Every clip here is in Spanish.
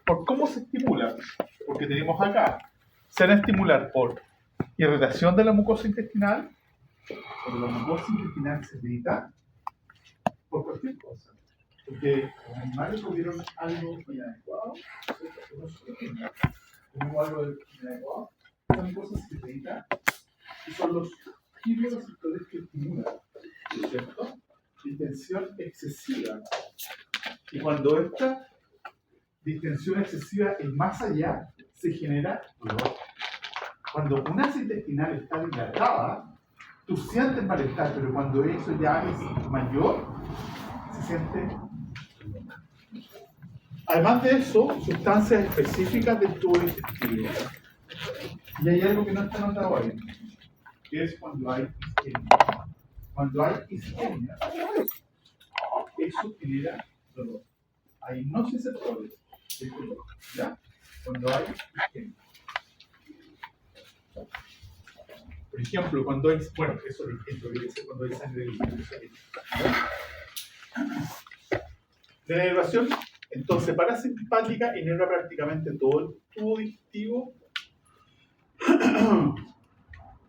por cómo se estimula. Porque tenemos acá, se van a estimular por irritación de la mucosa intestinal, cuando la mucosa intestinal se irrita, por cualquier cosa. Porque los animales comieron algo inadecuado, comemos algo inadecuado, esa mucosa se irrita, y son los quimiorreceptores que estimulan, ¿cierto? Distensión excesiva. Y cuando esta distensión excesiva es más allá, se genera dolor. Cuando una asa intestinal está dilatada, tú sientes malestar, pero cuando eso ya es mayor, se siente dolor. Además de eso, sustancias específicas del tubo digestivo. Y hay algo que no está anotado ahí, que es cuando hay isquemia. Cuando hay isquemia, eso genera dolor. Hay nociceptores de dolor, ¿ya? Cuando hay isquemia. Por ejemplo, cuando hay, bueno, eso es el ejemplo que dice cuando hay sangre de la inervación, entonces parasimpática inerva prácticamente todo el tubo digestivo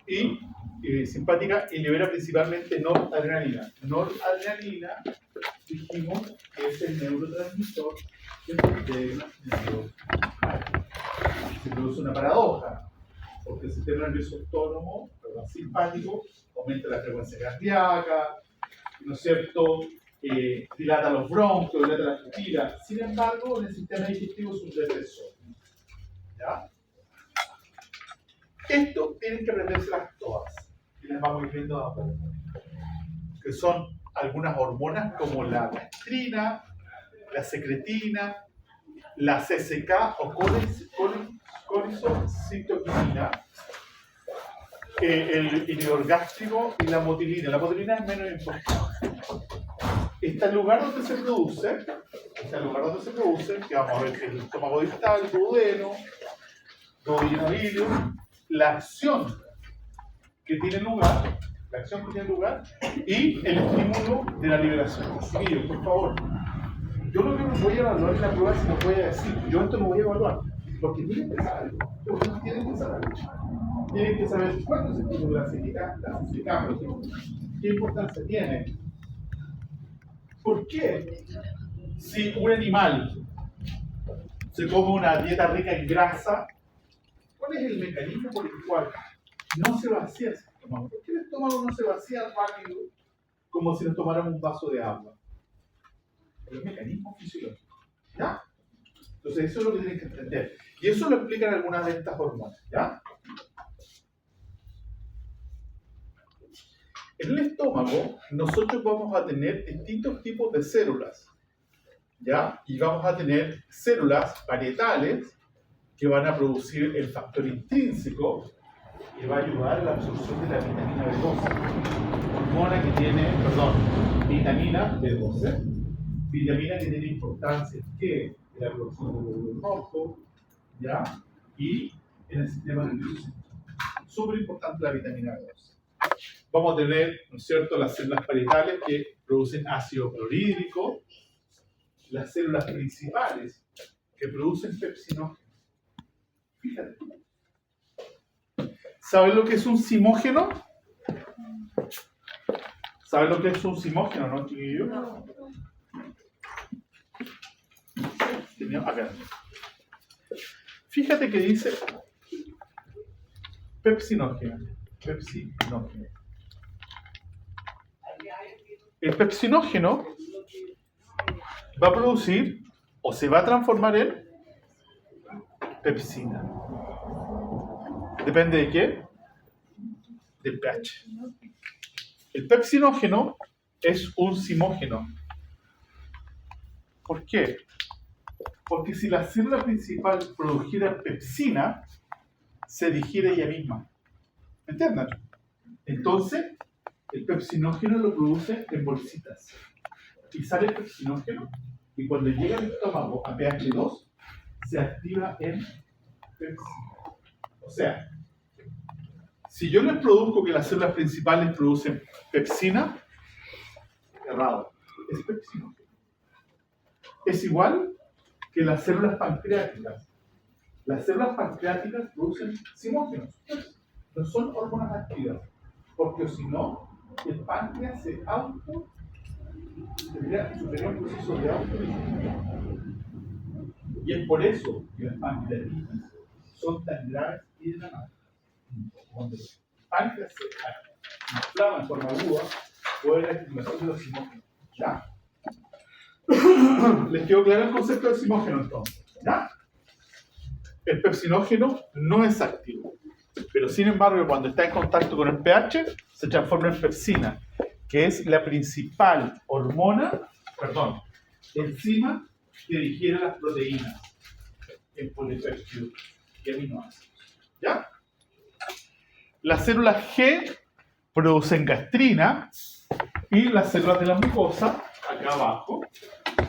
y simpática y libera principalmente noradrenalina. Noradrenalina, dijimos que es el neurotransmisor del sistema nervioso. Se produce una paradoja, porque el sistema nervioso autónomo, perdón, simpático, aumenta la frecuencia cardíaca, ¿no es cierto? Dilata los bronquios, dilata las pupilas. Sin embargo, en el sistema digestivo es un depresor. ¿Ya? Esto tienen que aprendérselas todas. Y las vamos a ir viendo a poco. Que son algunas hormonas como la gastrina, la secretina, la CCK o colicocitoquinina, el inhibidor gástrico y la motilina. La motilina es menos importante. Está el lugar donde se produce, que vamos a ver que es el estómago distal, el duodeno, duodenal, la acción que tiene lugar, y el estímulo de la liberación. Chiquillos, por favor, yo lo que no voy a evaluar en la prueba si no voy a decir, yo esto no voy a evaluar, porque tienen que saber, ustedes tienen que saber. Tienen que saber cuánto se estimula la CCK, qué importancia tiene. ¿Por qué? Si un animal se come una dieta rica en grasa, ¿cuál es el mecanismo por el cual no se vacía el estómago? ¿Por qué el estómago no se vacía rápido como si nos tomáramos un vaso de agua? Por el mecanismo fisiológico. ¿Ya? Entonces eso es lo que tienen que entender. Y eso lo explican algunas de estas hormonas. ¿Ya? En el estómago nosotros vamos a tener distintos tipos de células, ¿ya? Y vamos a tener células parietales que van a producir el factor intrínseco que va a ayudar a la absorción de la vitamina B12, hormona que tiene, vitamina B12, vitamina que tiene importancia en la producción del glóbulo rojo, ¿ya? Y en el sistema nervioso. Súper importante la vitamina B12. Vamos a tener, ¿no es cierto?, las células parietales que producen ácido clorhídrico, las células principales que producen pepsinógeno. Fíjate. ¿Saben lo que es un simógeno? ¿Saben lo que es un simógeno, no, chiquillos? Acá. Fíjate que dice pepsinógeno. El pepsinógeno va a producir o se va a transformar en pepsina. ¿Depende de qué? Del pH. El pepsinógeno es un simógeno. ¿Por qué? Porque si la célula principal produjera pepsina, se digiere ella misma. ¿Entienden? Entonces, el pepsinógeno lo produce en bolsitas. Y sale el pepsinógeno, y cuando llega al estómago a pH 2, se activa en pepsina. O sea, si yo les produzco que las células principales producen pepsina, errado, es pepsinógeno. Es igual que las células pancreáticas. Las células pancreáticas producen simógenos, no son hormonas activas, porque si no, el páncreas sufriría un proceso de autodigestión. Y es por eso que las pancreatitis son tan graves y dramáticas. Cuando el páncreas se inflama en forma aguda, puede haber acumulación de los simógenos. ¿Ya? ¿Les quedó claro el concepto del simógeno entonces? ¿Ya? El pepsinógeno no es activo, pero sin embargo cuando está en contacto con el pH se transforma en pepsina, que es la principal enzima que digiere las proteínas en polipéptidos y aminoácidos. ¿Ya? Las células G producen gastrina y las células de la mucosa, acá abajo,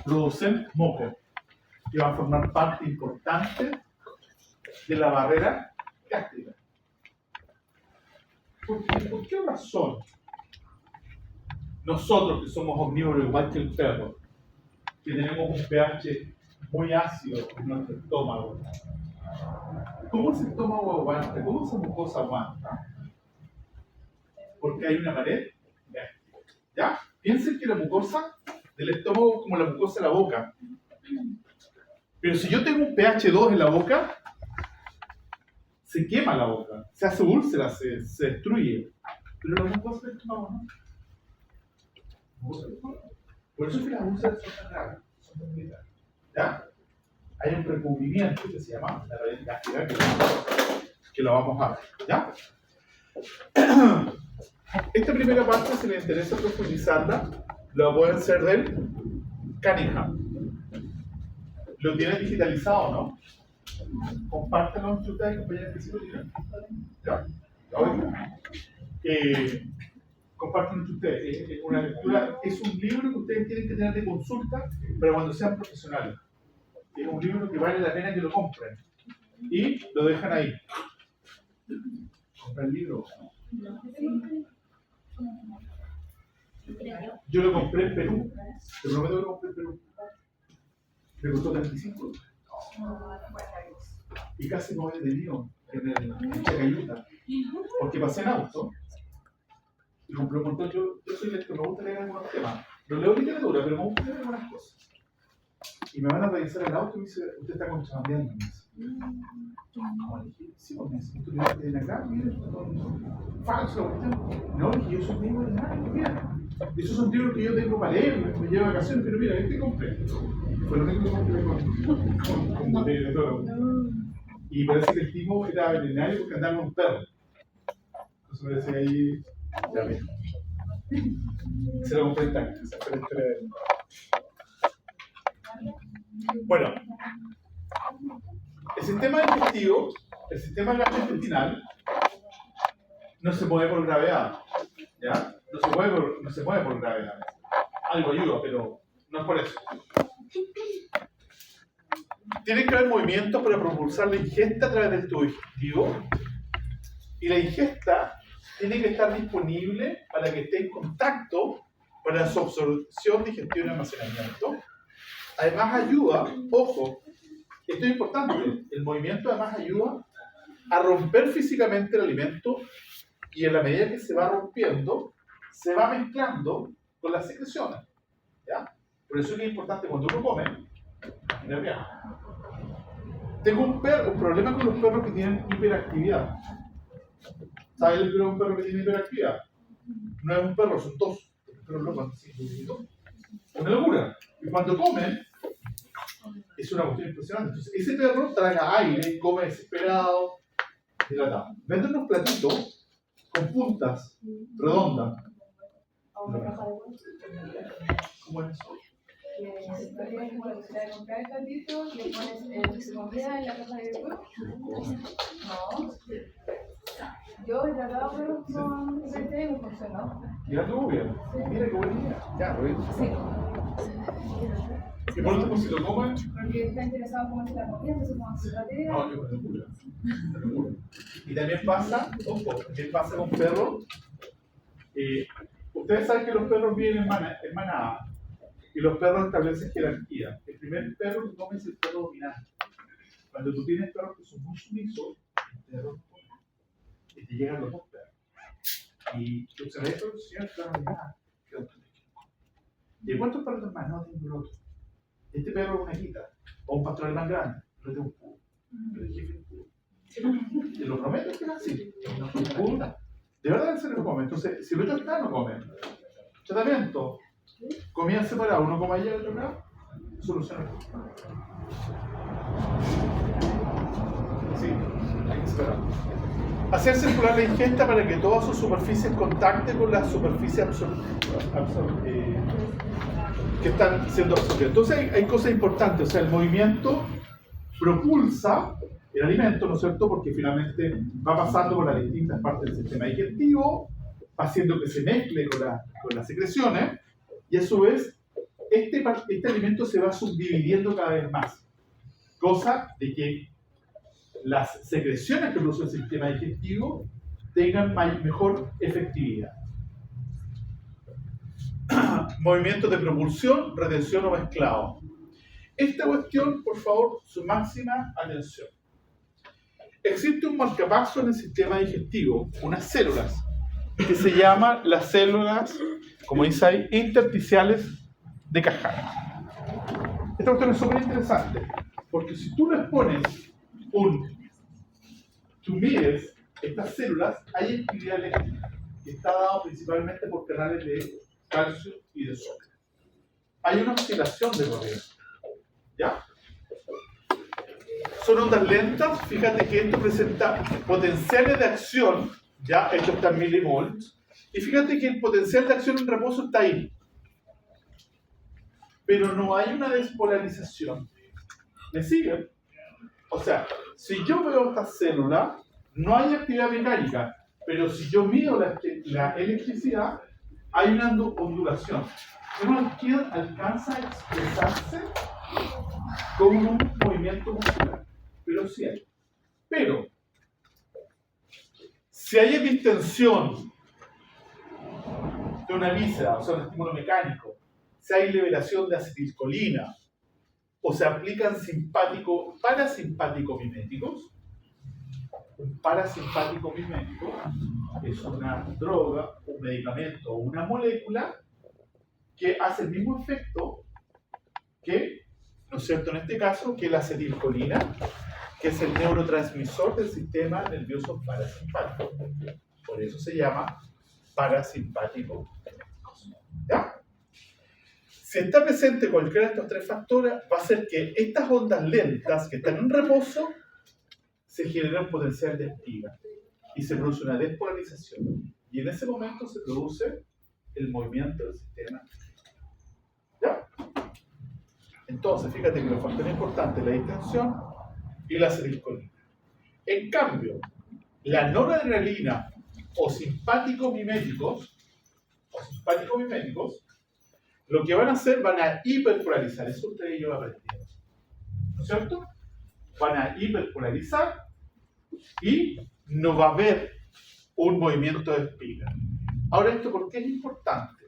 producen moco, que va a formar parte importante de la barrera gástrica. ¿Por qué razón nosotros que somos omnívoros igual que el perro, que tenemos un pH muy ácido en nuestro estómago, cómo ese estómago aguanta? ¿Cómo esa mucosa aguanta? Porque hay una pared gástrica. ¿Ya? Piensen que la mucosa del estómago es como la mucosa de la boca. Pero si yo tengo un pH 2 en la boca, se quema la boca, se hace úlcera, se destruye. Pero la mucosa del estómago no. Por eso es que las úlceras son tan raras, son tan militares. ¿Ya? Hay un recubrimiento que se llama la pared gástrica, que lo vamos a ver. ¿Ya? Esta primera parte, si les interesa profundizarla, la pueden hacer del Cunningham. ¿Lo tienen digitalizado, no? Compártanlo entre ustedes, compañeros que sí lo tienen. ¿Ya? Compartan entre ustedes. Una lectura, es un libro que ustedes tienen que tener de consulta para cuando sean profesionales. Es un libro que vale la pena que lo compren. Y lo dejan ahí. ¿Compran el libro? Yo lo compré en Perú. Te prometo que lo compré en Perú. Me costó 35. Y casi no he detenido en Chacayuta. Porque pasé en auto y compré un montón. Yo soy lector, me gusta leer algunos temas. No leo literatura, pero me gusta leer algunas cosas. Y me van a revisar el auto y me dice, usted está contrabandeando. ¿Cómo le dije? Sí, porque necesito que me den acá, mire, falso. No, dije, yo soy médico veterinario, mira. Esos son libros que yo tengo para leer, me llevo a vacaciones, pero mira, este compré. Fue lo único que compré con de todo. Y parece que el tipo era veterinario porque andaba con un perro. Entonces me decía ahí, ya bien. Se lo compré en tanque, esa fue la historia de él. Bueno, el sistema digestivo, el sistema gastrointestinal, no se mueve por gravedad, ¿ya? No se mueve por gravedad. Algo ayuda, pero no es por eso. Tiene que haber movimiento para propulsar la ingesta a través del tubo digestivo, y la ingesta tiene que estar disponible para que esté en contacto para su absorción, digestión y almacenamiento. Además ayuda, ojo, esto es importante, el movimiento además ayuda a romper físicamente el alimento, y en la medida que se va rompiendo, se va mezclando con las secreciones. ¿Ya? Por eso es que es importante cuando uno come, mira bien. Tengo un problema con los perros que tienen hiperactividad. ¿Sabes el un perro que tiene hiperactividad? No es un perro, son dos. Pero loco, una locura. Y cuando comen, es una cuestión impresionante. Entonces, ese perro traga aire, come desesperado, dilatado. Venden unos platitos con puntas redondas. ¿Cómo es eso? Comprar el platito, le pones comida en la caja de huevo. No. Yo he tratado pero con PPT y me funcionó. Ya estuvo bien. Mira qué buena idea. Ya, lo viste. Sí. Y por último, si lo comen. Porque está interesado en cómo se la comida, entonces como se platea. No, es una locura. Una locura. Y también pasa, ojo, también pasa con perros. Ustedes saben que los perros viven en manada. y los perros establecen jerarquía. El primer perro que come es el perro dominante. Cuando tú tienes perros que son muy sumisos, el perro no come. Y te llegan los dos perros. Y tú observas eso, el señor perro dominante. ¿Y cuántos perros más? No, tengo el otro. Este perro es una quita, o un pastor alemán grande, pero tengo un cubo. Pero el jefe es un cubo. Te lo prometo que es así. Un cubo, de verdad se lo come. Entonces, si el otro está, no come. Tratamiento. Comían separados, uno come allá y otro acá. Soluciona el problema. Sí, hay que esperar. Hacer circular la ingesta para que todas sus superficies contacten con las superficies que están siendo absorbidas. Entonces hay cosas importantes, o sea, el movimiento propulsa el alimento, ¿no es cierto? Porque finalmente va pasando por las distintas partes del sistema digestivo, va haciendo que se mezcle con las secreciones, y a su vez, este alimento se va subdividiendo cada vez más, cosa de que las secreciones que produce el sistema digestivo tengan mejor efectividad. Movimientos de propulsión, retención o mezclado. Esta cuestión, por favor, su máxima atención. Existe un marcapaso en el sistema digestivo, unas células, que se llaman las células, como dice ahí, intersticiales de Cajal. Esta cuestión es súper interesante, porque si tú les pones tú mides estas células, hay actividad eléctrica, que está dado principalmente por canales de calcio y de sodio. Hay una oscilación de corriente, ¿ya? Son ondas lentas, fíjate que esto presenta potenciales de acción, ya, esto está en milivolts, y fíjate que el potencial de acción en reposo está ahí. Pero no hay una despolarización. ¿Me siguen? O sea, si yo veo esta célula, no hay actividad mecánica, pero si yo mido la electricidad, hay una ondulación. No alcanza a expresarse como un movimiento muscular, pero sí hay. Pero, si hay distensión de una víscera, o sea, un estímulo mecánico, si hay liberación de acetilcolina, o se aplican parasimpático miméticos. Un parasimpático mimético es una droga, un medicamento o una molécula que hace el mismo efecto que, ¿no es cierto?, en este caso, que la acetilcolina, que es el neurotransmisor del sistema nervioso parasimpático. Por eso se llama parasimpático. ¿Ya? Si está presente cualquiera de estos tres factores, va a hacer que estas ondas lentas que están en reposo se generan potencial de espiga y se produce una despolarización. Y en ese momento se produce el movimiento del sistema. ¿Ya? Entonces, fíjate que los factores importantes, la distensión y la acetilcolina. En cambio, la noradrenalina o simpáticos miméticos, lo que van a hacer, van a hiperpolarizar. Eso ustedes y yo aprendieron. ¿No es cierto? Van a hiperpolarizar y no va a haber un movimiento de espiga. Ahora, ¿esto por qué es importante?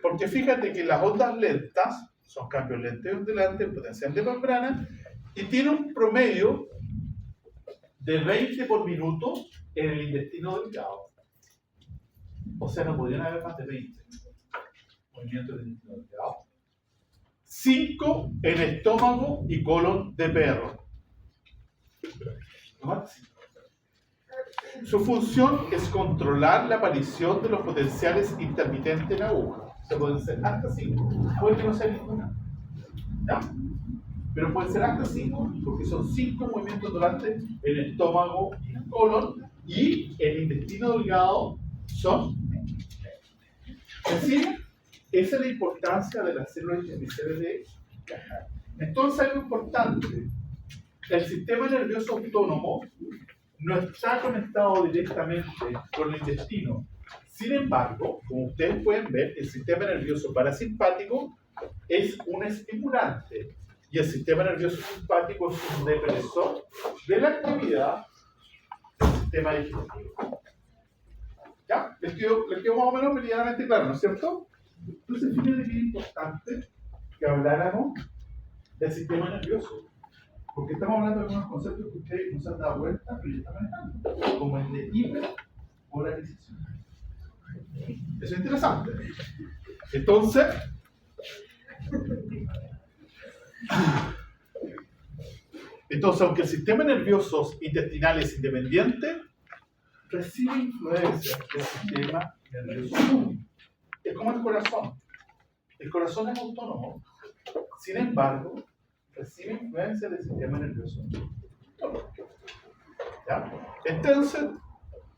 Porque fíjate que las ondas lentas son cambios lentos y ondulantes, potencial de membrana, y tiene un promedio de 20 por minuto en el intestino delgado. O sea, no podrían haber más de 20 movimientos del intestino delgado. 5 en estómago y colon de perro. Su función es controlar la aparición de los potenciales intermitentes en la aguja. Se pueden ser hasta 5. Puede que no sea ninguna. ¿Ya? Pero pueden ser hasta 5, porque son 5 movimientos durante el estómago y el colon, y el intestino delgado son. ¿Me siguen? Esa es la importancia de las células intersticiales de Cajal. Entonces, algo importante: el sistema nervioso autónomo no está conectado directamente con el intestino. Sin embargo, como ustedes pueden ver, el sistema nervioso parasimpático es un estimulante y el sistema nervioso simpático es un depresor de la actividad del sistema digestivo. ¿Ya? Les quedó más o menos meridianamente claro, ¿no es cierto? Entonces, fíjense que es importante que habláramos del sistema nervioso. Porque estamos hablando de algunos conceptos que ustedes no se han dado cuenta, pero ya están manejando, como el de hiperpolarización. Eso es interesante. Entonces, aunque el sistema nervioso intestinal es independiente, recibe influencia del sistema nervioso único. Es como el corazón. El corazón es autónomo. Sin embargo, recibe influencia del sistema nervioso único. ¿Ya? Entonces,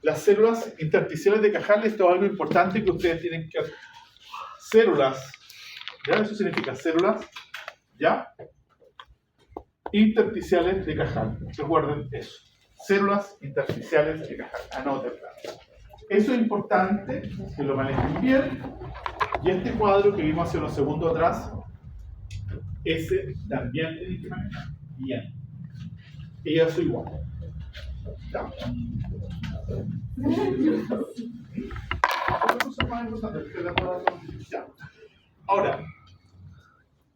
las células intersticiales de Cajal, esto es algo importante que ustedes tienen que hacer. Células, ¿ya? Eso significa células, ¿ya? Intersticiales de Cajal. Recuerden eso. Células intersticiales de Cajal. Anótenla. Eso es importante que lo manejen bien. Y este cuadro que vimos hace unos segundos atrás, ese también tiene que manejar bien. Y eso igual. ¿Ya? Otra cosa más importante que la puedo dar. Ahora,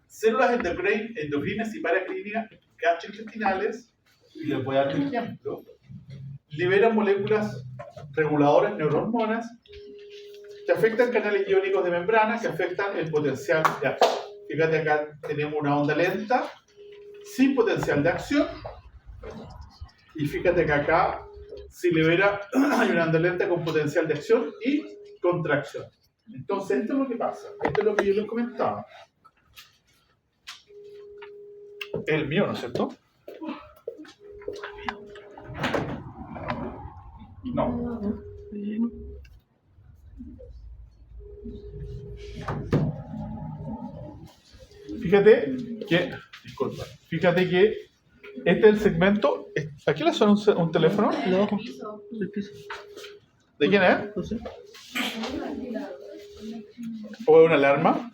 células endocrinas y paraclínicas gastrointestinales, y les voy a dar un ejemplo, liberan moléculas reguladoras, neurohormonas, que afectan canales iónicos de membrana, que afectan el potencial de acción. Fíjate, acá tenemos una onda lenta, sin potencial de acción, y fíjate que acá se libera hay una onda lenta con potencial de acción y contracción. Entonces, esto es lo que pasa, esto es lo que yo les comentaba. El mío, ¿no es cierto? No. Fíjate que este es el segmento. ¿A quién le suena un teléfono? Abajo, del piso. ¿De quién es? No sé. ¿O es una alarma?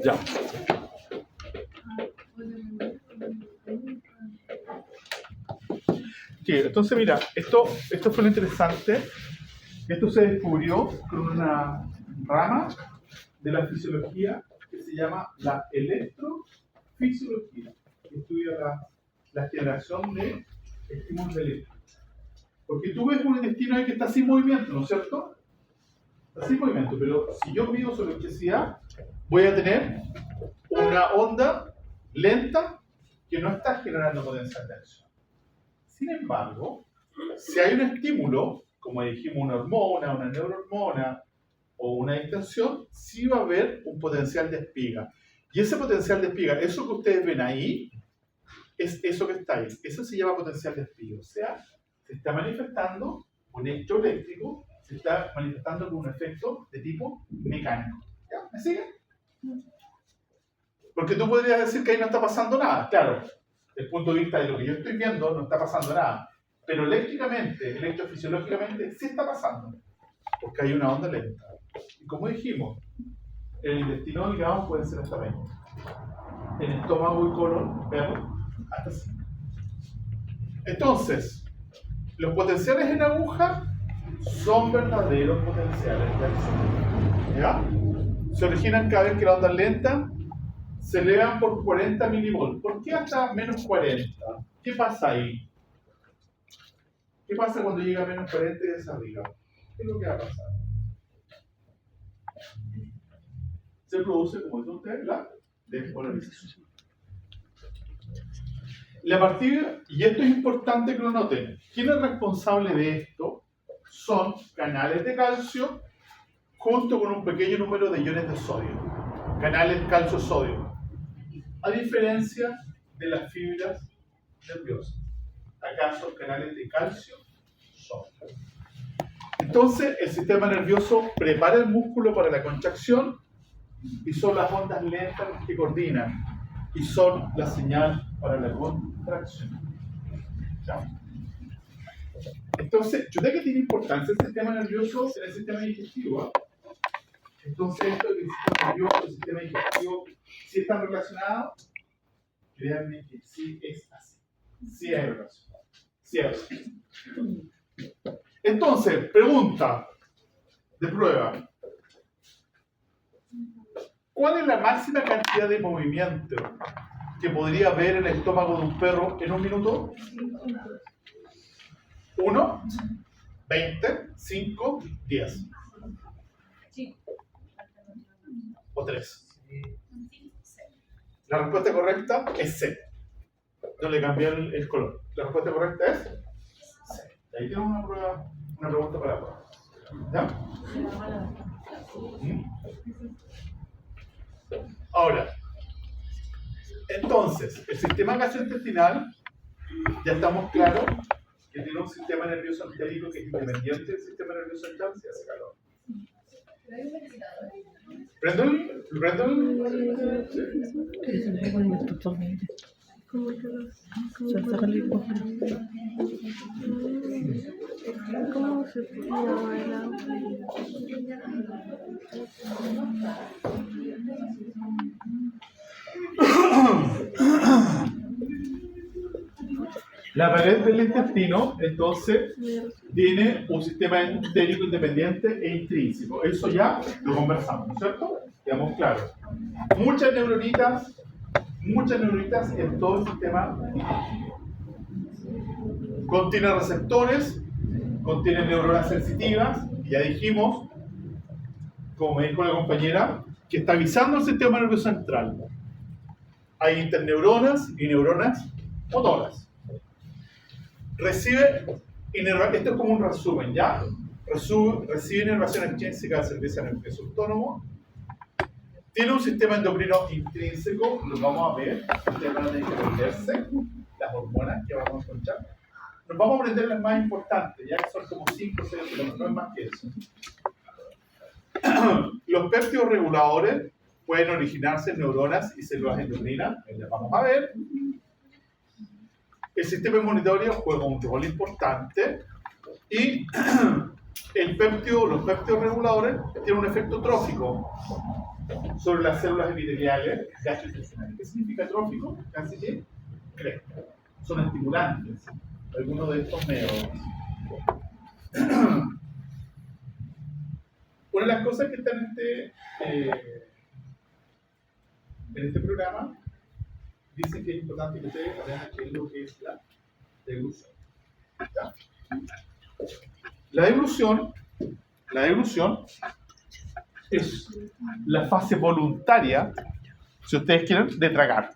Ya. Sí, entonces mira, esto fue lo interesante. Esto se descubrió con una rama de la fisiología que se llama la electrofisiología, que estudia la generación de estímulos eléctricos. Porque tú ves un intestino ahí que está sin movimiento, ¿no es cierto? Está sin movimiento, pero si yo mido su electricidad, voy a tener una onda lenta que no está generando potencial de acción. Sin embargo, si hay un estímulo, como dijimos, una hormona, una neurohormona o una distensión, sí va a haber un potencial de espiga. Y ese potencial de espiga, eso que ustedes ven ahí, es eso que está ahí. Eso se llama potencial de espiga. O sea, se está manifestando un hecho eléctrico, se está manifestando con un efecto de tipo mecánico. ¿Ya? ¿Me siguen? Porque tú podrías decir que ahí no está pasando nada. Claro, desde el punto de vista de lo que yo estoy viendo, no está pasando nada. Pero eléctricamente, electrofisiológicamente, sí está pasando. Porque hay una onda lenta. Y como dijimos, el intestino delgado puede ser hasta 20. En estómago y colon, perro, hasta 5. Entonces, los potenciales en aguja son verdaderos potenciales de acción. ¿Ya? Se originan cada vez que la onda es lenta, se elevan por 40 milivolts. ¿Por qué hasta menos 40? ¿Qué pasa ahí? ¿Qué pasa cuando llega a menos 40 y desarriba? ¿Qué es lo que va a pasar? Se produce, como dice usted, la despolarización. La partida, y esto es importante que lo noten, ¿quién es responsable de esto? Son canales de calcio junto con un pequeño número de iones de sodio. Canales calcio-sodio. A diferencia de las fibras nerviosas. Acá son canales de calcio-sodio. Entonces, el sistema nervioso prepara el músculo para la contracción y son las ondas lentas las que coordinan y son la señal para la contracción. ¿Ya? Entonces, yo sé que tiene importancia el sistema nervioso en el sistema digestivo. Entonces, esto del sistema nervioso y el sistema digestivo, si están relacionados, créanme que sí es así. Sí hay relación. Sí hay relación. Entonces, pregunta. de prueba. ¿Cuál es la máxima cantidad de movimiento que podría haber en el estómago de un perro en un minuto? 1, 20, 5, 10. O 3. La respuesta correcta es C. No le cambié el color. La respuesta correcta es C. Ahí tenemos una pregunta para la prueba. ¿Ya? Ahora, entonces, el sistema gastrointestinal, ya estamos claros que tiene un sistema nervioso entérico que es independiente del sistema nervioso central si hace calor. ¿Prendo ¿Cómo se llama el agua? La pared del intestino, entonces, tiene un sistema entérico independiente e intrínseco. Eso ya lo conversamos, ¿no es cierto? Quedamos claros. Muchas neuronitas en todo el sistema intestino. Contiene receptores, contiene neuronas sensitivas, y ya dijimos, como me dijo la compañera, que está avisando el sistema nervioso central. Hay interneuronas y neuronas motoras. Recibe, esto es como un resumen, ¿ya? Recibe inervación extrínseca del servicio nervioso autónomo. Tiene un sistema endocrino intrínseco, lo vamos a ver, ustedes van a tener que aprenderse las hormonas que vamos a encontrar. Nos vamos a aprender las más importantes, ya que son como 5 o 6 kilómetros, no es más que eso. Los péptidos reguladores pueden originarse en neuronas y células endocrinas, las vamos a ver. El sistema inmunitario juega un rol importante y los péptidos reguladores tienen un efecto trófico sobre las células epiteliales gastrointestinales. ¿Qué significa trófico? Casi que crecen. Son estimulantes, algunos de estos métodos. Una de las cosas que están en este programa dicen que es importante que ustedes aprendan qué es lo que es la deglución. ¿Ya? La deglución es la fase voluntaria, si ustedes quieren, de tragar.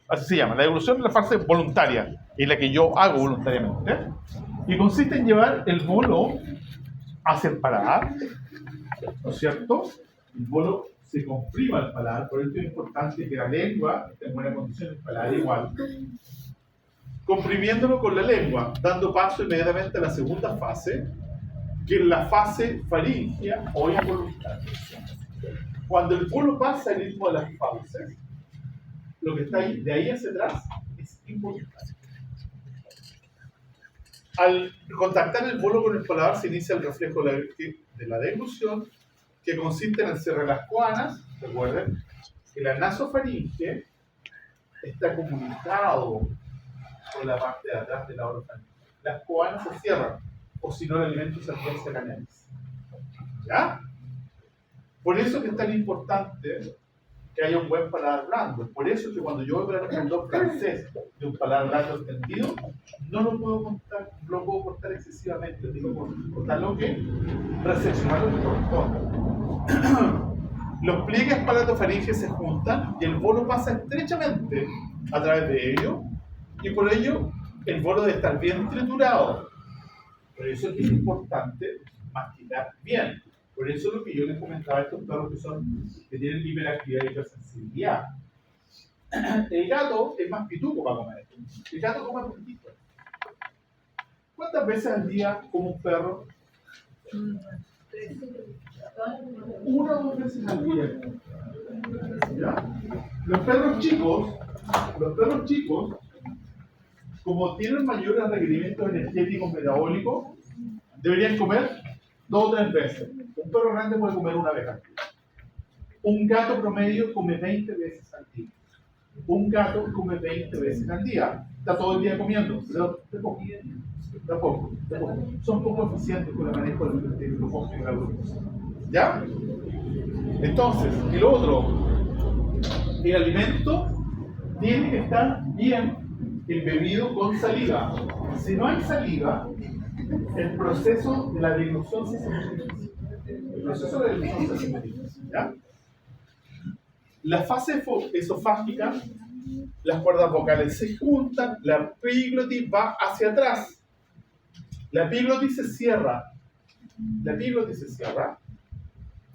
Así se llama. La deglución es la fase voluntaria, es la que yo hago voluntariamente, y consiste en llevar el bolo hacia el paladar, ¿no es cierto? El bolo se comprima al paladar, por eso es importante que la lengua esté en buena condición, el paladar igual. Comprimiéndolo con la lengua, dando paso inmediatamente a la segunda fase, que es la fase faríngea o involuntaria. Cuando el bolo pasa el ritmo de las fauces, lo que está ahí, de ahí hacia atrás, es involuntario. Al contactar el bolo con el paladar se inicia el reflejo de la deglución, que consiste en el cierre de las coanas. Recuerden que la nasofaringe está comunicado con la parte de atrás de la orofaringe. Las coanas se cierran, o si no el alimento se alcanza a la nariz. ¿Ya? Por eso que es tan importante que haya un buen paladar blando. Por eso que cuando yo voy a ver un bulldog francés de un paladar blando extendido, no lo puedo cortar excesivamente. Tengo que cortar lo que reseccionar lo que corresponde. Los pliegues palatofaringes se juntan y el bolo pasa estrechamente a través de ellos, y por ello el bolo debe estar bien triturado. Por eso es importante masticar bien. Por eso lo que yo les comentaba a estos perros que tienen hiperactividad y hipersensibilidad. El gato es más pituco para comer. El gato come poquito. ¿Cuántas veces al día come un perro? 1 o 2 veces al día. ¿Ya? Los perros chicos, como tienen mayores requerimientos energéticos metabólicos, deberían comer 2 o 3 veces. Un perro grande puede comer 1 vez al día. Un gato promedio come 20 veces al día. Un gato come 20 veces al día. Está todo el día comiendo, pero de poco. Son poco eficientes con el manejo del glucógeno y la glucosa. ¿Ya? Entonces, el otro, el alimento tiene que estar bien embebido con saliva. Si no hay saliva, el proceso de la deglución se hace difícil. El proceso de la deglución se hace muy difícil, ¿ya? La fase esofágica, las cuerdas vocales se juntan, la epiglotis va hacia atrás. La epiglotis se cierra.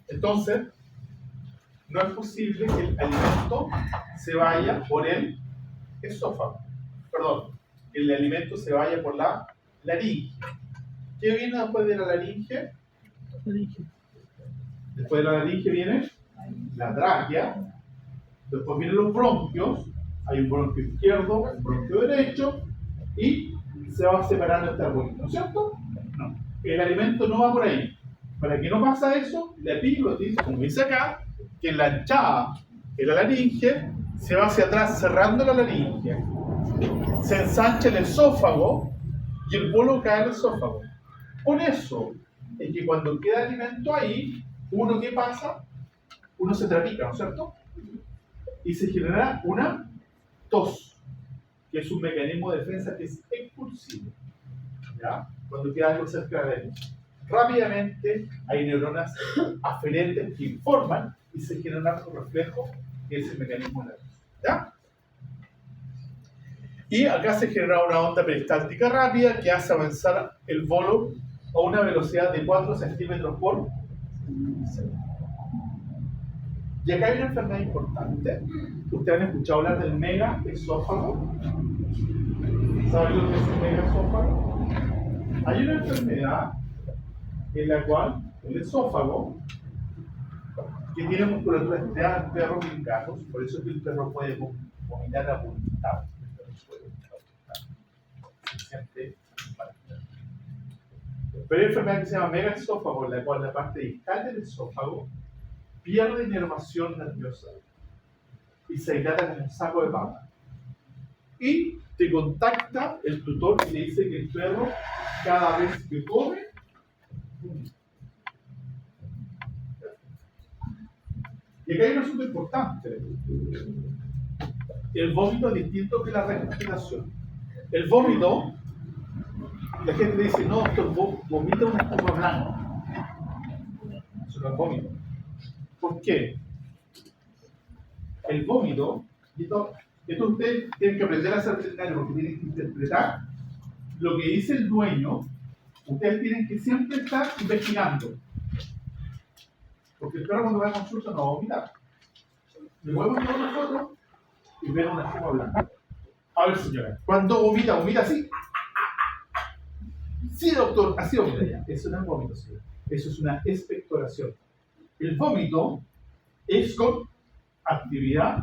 Entonces, no es posible que el alimento se vaya por el esófago. Perdón, que el alimento se vaya por la laringe. ¿Qué viene después de la laringe? Después de la laringe viene la tráquea. Después vienen los bronquios. Hay un bronquio izquierdo, un bronquio derecho. Y se va separando este arbolito, ¿no es cierto? No. El alimento no va por ahí. Para que no pasa eso, la epiglotis, como dice acá, que la hinchada en la laringe se va hacia atrás cerrando la laringe. Se ensancha el esófago y el bolo cae al esófago. Por eso es que cuando queda alimento ahí, uno ¿qué pasa? Uno se trapica, ¿no es cierto? Y se genera una tos, que es un mecanismo de defensa que es expulsivo. ¿Ya? Cuando queda algo cerca de él. Rápidamente hay neuronas aferentes que informan y se genera un arco reflejo, que es el mecanismo nervioso. ¿Ya? Y acá se genera una onda peristáltica rápida que hace avanzar el bolo a una velocidad de 4 centímetros por segundo. Y acá hay una enfermedad importante. ¿Ustedes han escuchado hablar del megaesófago? ¿Saben lo que es el megaesófago? Hay una enfermedad en la cual el esófago, que tiene musculatura estriada en perros y en gatos, por eso es que el perro puede vomitar a voluntad. Pero hay una enfermedad que se llama megaesófago, en la cual la parte distal del esófago pierde inervación nerviosa y se dilata como un saco de papa. Y te contacta el tutor y le dice que el perro, cada vez que come, y acá hay un asunto importante. El vómito es distinto que la respiración. El vómito, la gente dice, no, esto vomita una espuma blanca. Eso no es vómito. ¿Por qué? El vómito, esto ustedes tienen que aprender a ser veterinario porque tienen que interpretar lo que dice el dueño. Ustedes tienen que siempre estar investigando. Porque el perro cuando va a consulta no va a vomitar. Le podemos tomar una foto y ver una espuma blanca. A ver, señora, cuando vomita, ¿vomita así? Sí, doctor, así vomita ya. Eso no es vómito, señora. Eso es una expectoración. El vómito es con actividad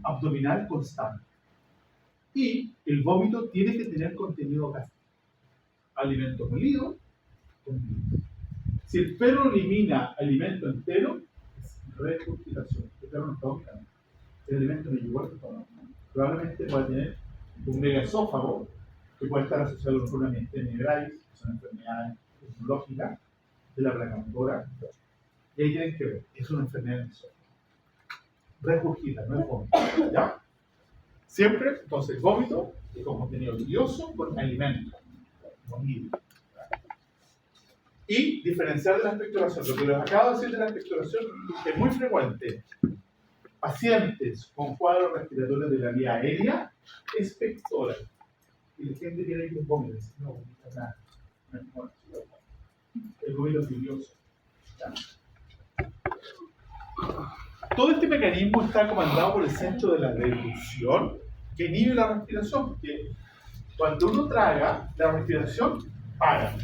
abdominal constante. Y el vómito tiene que tener contenido gástrico. Alimento molido, contenido. Si el perro elimina alimento entero, es regurgitación. El perro no está vomitando. El alimento no llegó al estómago. Probablemente pueda tener un megaesófago que puede estar asociado con una miastenia gravis, que son enfermedades inmunológicas de la placa motora. Y ahí tienen que ver, es una enfermedad del esófago. Regurgita, no es vómito. ¿Ya? Siempre, entonces, vómito es con contenido bilioso con alimento. Molido. Y diferenciar de la expectoración. Lo que les acabo de decir de la expectoración es muy frecuente. Pacientes con cuadros respiratorios de la vía aérea expectoran. Y la gente tiene que vómitar. No vomita nada. El vómito es bilioso. Todo este mecanismo está comandado por el centro de la deglución que inhibe la respiración. Porque cuando uno traga, la respiración para.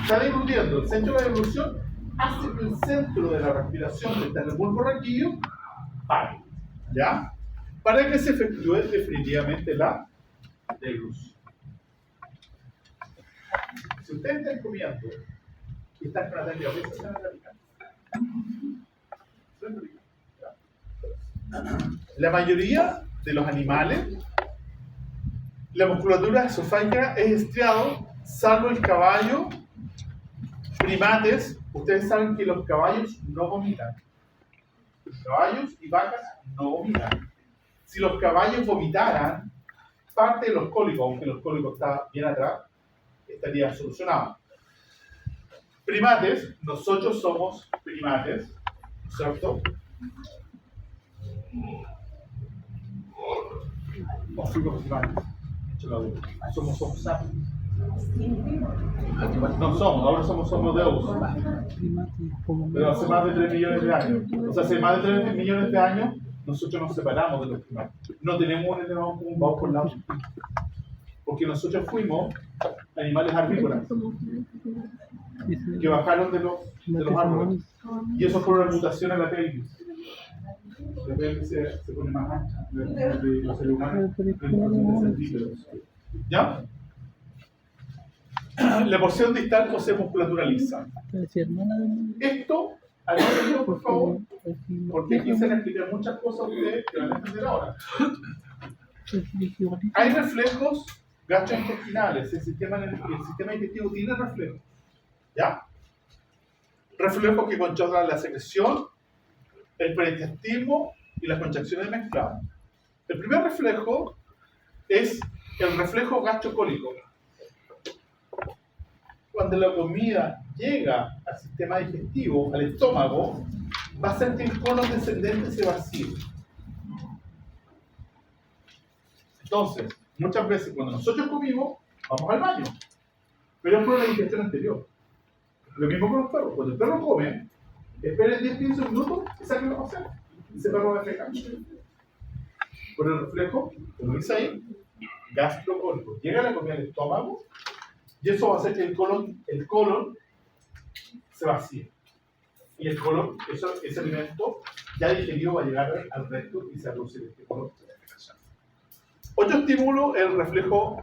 Está deglutiendo. El centro de la deglución hace que el centro de la respiración, que está en el bulbo raquídeo, pare. ¿Ya? Para que se efectúe definitivamente la deglución. Si ustedes están comiendo y están con ataque de risa, se van a trapicar. La mayoría de los animales, la musculatura esofágica es estriado, salvo el caballo, primates Ustedes saben que los caballos no vomitan. Caballos y vacas no vomitan. Si los caballos vomitaran, parte de los cólicos, aunque los cólicos está bien atrás, estaría solucionado. Primates, nosotros somos primates, ¿cierto? O fuimos primates. Somos sapiens. No somos, ahora somos Homo Deus. Pero hace más de 3 millones de años. O sea, hace más de 3 millones de años, nosotros nos separamos de los primates. No tenemos un elemento común, vamos por lado. Porque nosotros fuimos animales herbívoros que bajaron de los árboles. Y eso fue una mutación en la pelvis. La pelvis se pone más ancha. De los seres humanos, ¿ya? La porción distal posee musculatura lisa. Esto, anótenlo por favor, porque aquí se les explican muchas cosas a ustedes que van a entender ahora. Hay reflejos gastrointestinales. El sistema digestivo tiene reflejos. ¿Ya? Reflejos que controlan la secreción, el peristaltismo y las contracciones mezcladas. El primer reflejo es el reflejo gastrocólico. Cuando la comida llega al sistema digestivo, al estómago, va a hacer que el colon descendente se vacíe. Entonces, muchas veces cuando nosotros comimos, vamos al baño, pero es por la digestión anterior. Lo mismo con los perros. Cuando el perro come, esperen 10-15 minutos y saquen la pasar. Ese perro va a defecar. Por el reflejo, como dice ahí, gastrocólico. Llega la comida al estómago y eso va a hacer que el colon se vacíe. Y el colon, ese alimento ya digerido va a llegar al recto y se va a producir este colon de defecación. Otro estímulo es el reflejo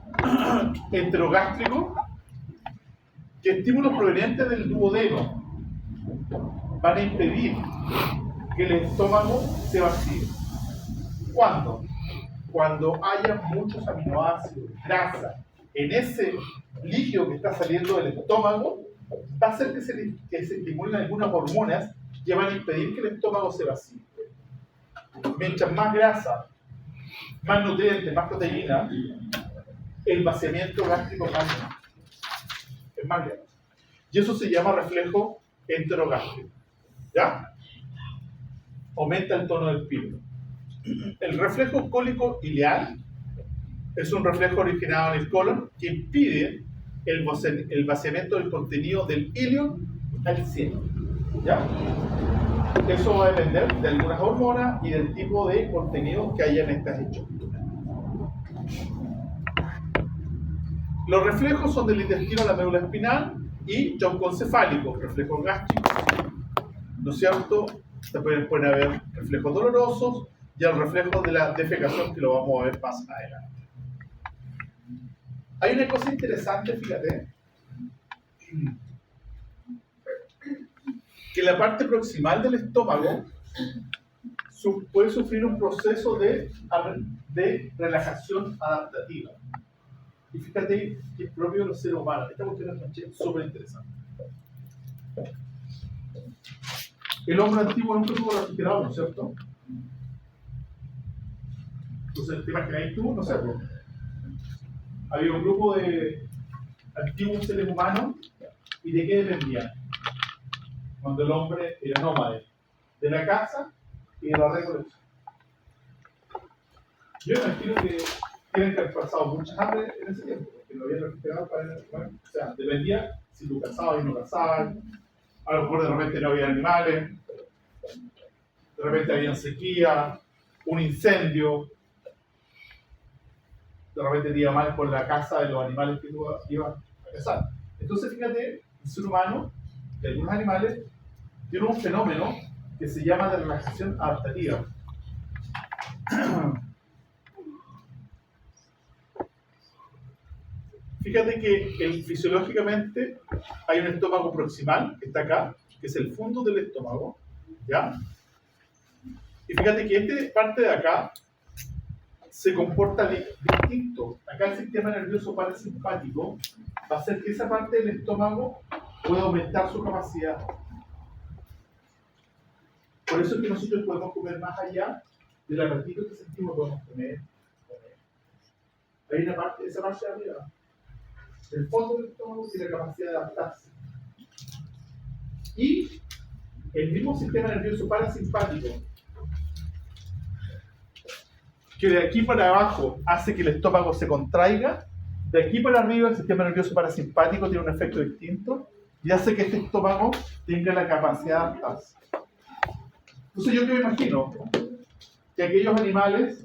enterogástrico, que estímulos provenientes del duodeno van a impedir que el estómago se vacíe. ¿Cuándo? Cuando haya muchos aminoácidos, grasa, en ese líquido que está saliendo del estómago, va a hacer que se estimulen algunas hormonas que van a impedir que el estómago se vacíe. Mientras más grasa, más nutrientes, más proteína, el vaciamiento gástrico es más grande. Y eso se llama reflejo enterogástrico. ¿Ya? Aumenta el tono del pilo. El reflejo cólico ileal es un reflejo originado en el colon que impide el vaciamiento del contenido del ilion al cielo. ¿Ya? Eso va a depender de algunas hormonas y del tipo de contenido que haya en estas hechuras. Los reflejos son del intestino a la médula espinal y troncoencefálicos, reflejos gástricos, ¿no es cierto? Se pueden haber reflejos dolorosos y el reflejo de la defecación, que lo vamos a ver más adelante. Hay una cosa interesante, fíjate, que la parte proximal del estómago puede sufrir un proceso de relajación adaptativa. Y fíjate que es propio de los seres humanos. Esta cuestión es súper interesante. El hombre antiguo nunca tuvo refrigerador, ¿no es cierto? Entonces, ¿te imaginas tú? No sé, pues, había un grupo de antiguos seres humanos, ¿y de qué dependían? Cuando el hombre era nómade, de la casa y de la recolección. Yo imagino que tienen que haber pasado muchas hambre en ese tiempo, porque no había refrigerador o sea, dependía si tú cazabas y no cazabas, a lo mejor de repente no había animales, de repente había sequía, un incendio, de repente te iba mal con la caza de los animales que tú ibas a cazar. Entonces, fíjate, el ser humano y algunos animales tienen un fenómeno que se llama de relajación adaptativa. Fíjate que fisiológicamente hay un estómago proximal, que está acá, que es el fondo del estómago, ¿ya? Y fíjate que esta parte de acá se comporta distinto. Acá el sistema nervioso parasimpático va a hacer que esa parte del estómago puede aumentar su capacidad. Por eso es que nosotros podemos comer más allá del apetito que sentimos, podemos comer. Hay una parte, esa parte de arriba. El fondo del estómago tiene la capacidad de adaptarse. Y el mismo sistema nervioso parasimpático, que de aquí para abajo hace que el estómago se contraiga, de aquí para arriba el sistema nervioso parasimpático tiene un efecto distinto y hace que este estómago tenga la capacidad de adaptarse. Entonces yo que me imagino que aquellos animales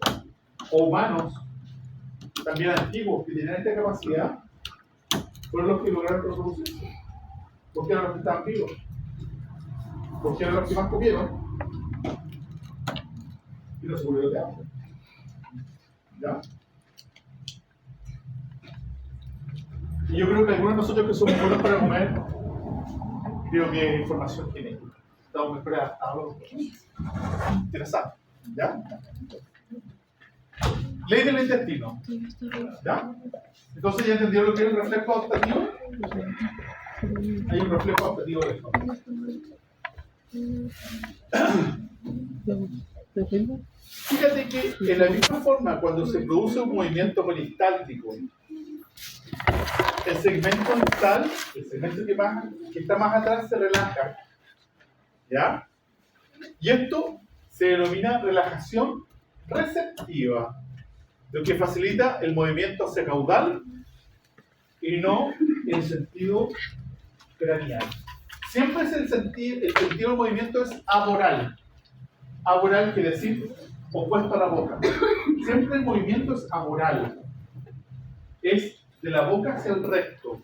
o humanos, también antiguos, que tenían esta capacidad, fueron los que lograron reproducirse, porque eran los que estaban vivos, porque eran los que más comieron y no se murieron de hambre. ¿Ya? Y yo creo que algunos de nosotros que somos buenos para comer, creo que es información genética. Estamos mejor adaptados. Interesante. ¿Ya? Ley del intestino. ¿Ya? Entonces, ¿ya entendieron lo que es el reflejo adaptativo? Hay un reflejo adaptativo de esto. Fíjate que en la misma forma, cuando se produce un movimiento peristáltico, el segmento distal, el segmento que está más atrás, se relaja. ¿Ya? Y esto se denomina relajación receptiva, lo que facilita el movimiento hacia caudal y no el sentido craneal. Siempre es el sentido del movimiento es aboral. Aboral quiere decir opuesto a la boca. Siempre el movimiento es aboral. Es de la boca hacia el recto.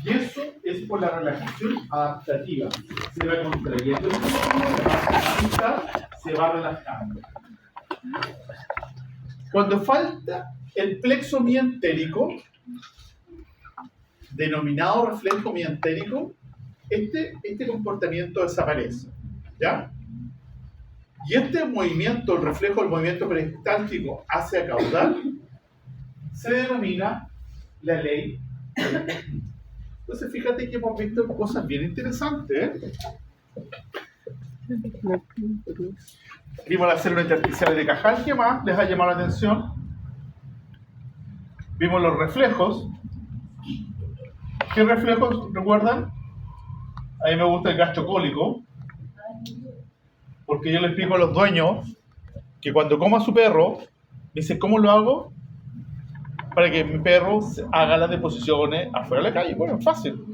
Y eso es por la relajación adaptativa. Se va contrayendo el estómago, se va relajando. Cuando falta el plexo mientérico, denominado reflejo mientérico, este comportamiento desaparece. ¿Ya? Y este movimiento, el reflejo del movimiento peristáltico hacia caudal, se denomina la ley del intestino. Entonces, fíjate que hemos visto cosas bien interesantes. Vimos las células intersticiales de Cajal. ¿Qué más les ha llamado la atención? Vimos los reflejos. ¿Qué reflejos recuerdan? A mí me gusta el gastrocólico, porque yo le explico a los dueños que cuando coma su perro, me dicen, ¿cómo lo hago? Para que mi perro haga las deposiciones afuera de la calle. Bueno, es fácil.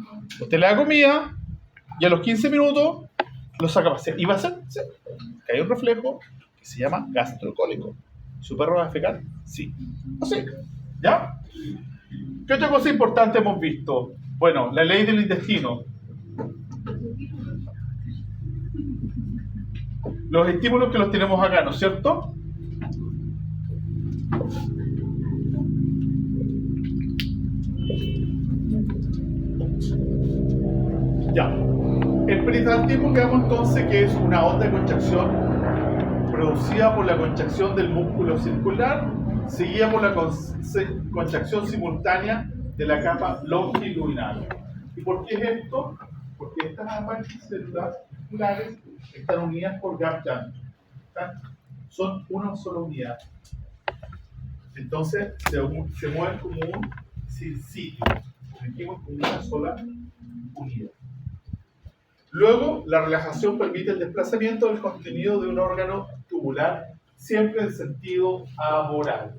Usted le da comida y a los 15 minutos lo saca a pasear. Y va a ser, sí, que hay un reflejo que se llama gastrocólico. ¿Su perro va a defecar? Sí. Así. ¿Ya? ¿Qué otra cosa importante hemos visto? Bueno, la ley del intestino. Los estímulos que los tenemos acá, ¿no es cierto? Ya. El peritrantismo quedamos entonces que es una onda de contracción producida por la contracción del músculo circular, seguida por la contracción simultánea de la capa longitudinal. ¿Y por qué es esto? Porque estas células musculares están unidas por gap junction. Son una sola unidad. Entonces se mueven como un sitio, como una sola unidad. Luego, la relajación permite el desplazamiento del contenido de un órgano tubular, siempre en sentido aboral.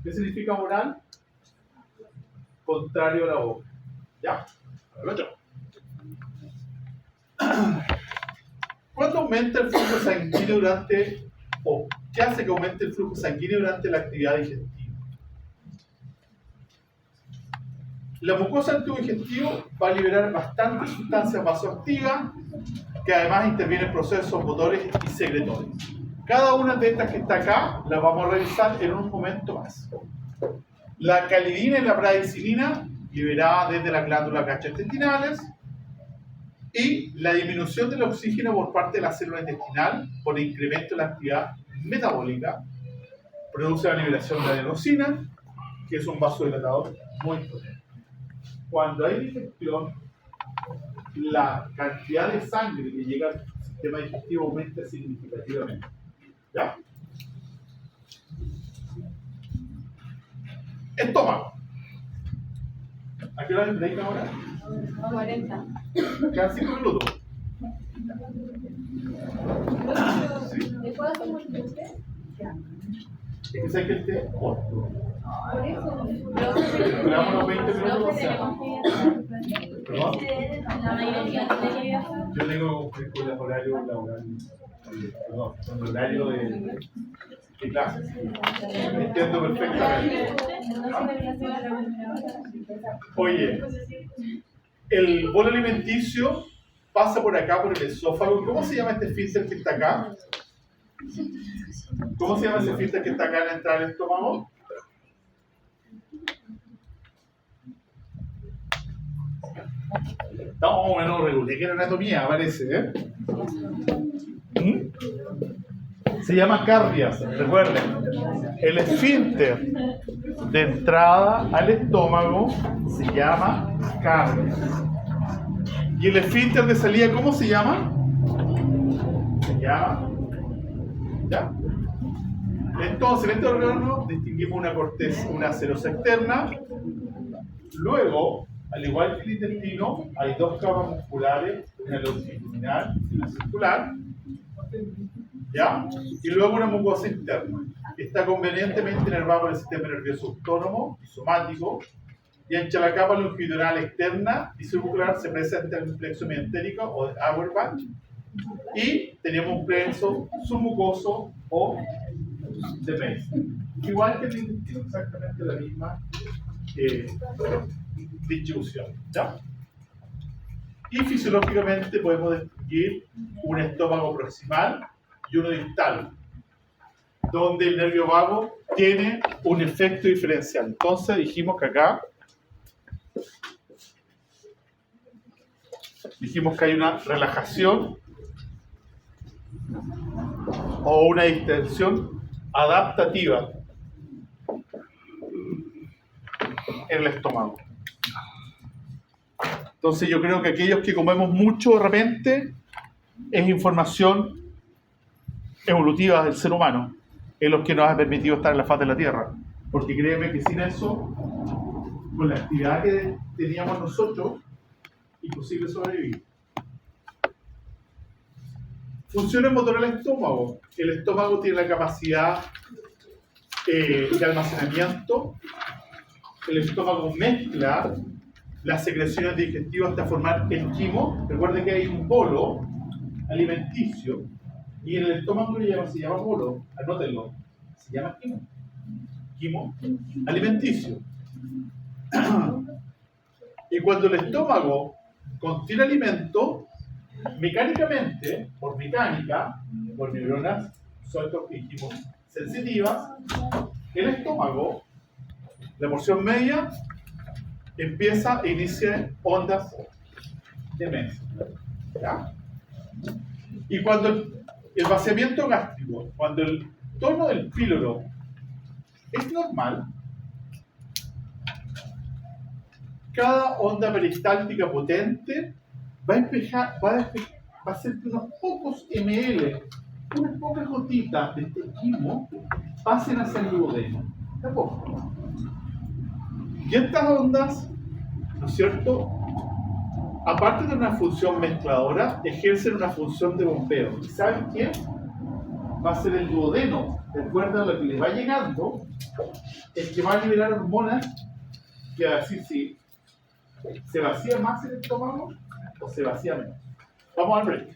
¿Qué significa aboral? Contrario a la boca. ¿Ya? El otro. ¿Cuándo aumenta el flujo sanguíneo durante, o qué hace que aumente el flujo sanguíneo durante la actividad digestiva? La mucosa del tubo digestivo va a liberar bastantes sustancias vasoactivas que además intervienen en procesos motores y secretores. Cada una de estas que está acá la vamos a revisar en un momento más. La calidina y la bradicilina liberadas desde las glándulas gastrointestinales y la disminución del oxígeno por parte de la célula intestinal por el incremento de la actividad metabólica produce la liberación de adenosina, que es un vasodilatador muy potente. Cuando hay digestión, la cantidad de sangre que llega al sistema digestivo aumenta significativamente. ¿Ya? Estómago. ¿A qué hora es el break ahora? 40. Quedan 5 minutos. Sí. ¿Le puedo hacer un chiste? Es que sé que esté corto. Por eso. Esperamos unos 20 minutos. O sea. ¿Perdón? La mayoría tiene que viajar. Yo tengo el horario laboral. Perdón, el horario de clase. Entiendo perfectamente. Oye, el bolo alimenticio pasa por acá, por el esófago. ¿Cómo se llama este esfínter que está acá? ¿Cómo se llama ese esfínter que está acá en la entrada del estómago? No, bueno, regulé que era anatomía, parece, ¿eh? Se llama cardias, recuerden. El esfínter de entrada al estómago se llama cardias. ¿Y el esfínter de salida cómo se llama? Se llama... ¿Ya? Entonces, en este órgano distinguimos una corteza, una serosa externa. Luego, al igual que el intestino, hay dos capas musculares, una longitudinal y una circular. ¿Ya? Y luego una mucosa interna, que está convenientemente inervada por el sistema nervioso autónomo y somático, y entre la capa longitudinal externa y circular se presenta el plexo mientérico o el Auerbach, y tenemos un plexo submucoso o de Mason. Igual que el intestino, exactamente la misma distribución. ¿Ya? Y fisiológicamente podemos distinguir un estómago proximal y uno distal, donde el nervio vago tiene un efecto diferencial. Entonces dijimos que acá hay una relajación o una distensión adaptativa en el estómago. Entonces yo creo que aquellos que comemos mucho de repente es información evolutiva del ser humano, es lo que nos ha permitido estar en la faz de la Tierra. Porque créeme que sin eso, con la actividad que teníamos nosotros, imposible sobrevivir. Funciones motoras del estómago. El estómago tiene la capacidad de almacenamiento. El estómago mezcla las secreciones digestivas hasta formar el quimo. Recuerden que hay un bolo alimenticio y en el estómago se llama bolo. Anótenlo. Se llama quimo. Quimo alimenticio. Y cuando el estómago contiene alimento, mecánicamente, por neuronas, sueltos que dijimos sensitivas, el estómago, la porción media, empieza e inicia ondas de Mason. ¿Ya? Y cuando el vaciamiento gástrico, cuando el tono del píloro es normal, cada onda peristáltica potente va a ser unos pocos ml, unas pocas gotitas de este quimo pasen hacia el duodeno. Tampoco. Y estas ondas, ¿no es cierto?, aparte de una función mezcladora, ejercen una función de bombeo. ¿Y saben qué? Va a ser el duodeno, de acuerdo a lo que le va llegando, el que va a liberar hormonas que va a decir si se vacía más el estómago o se vacía menos. Vamos al break.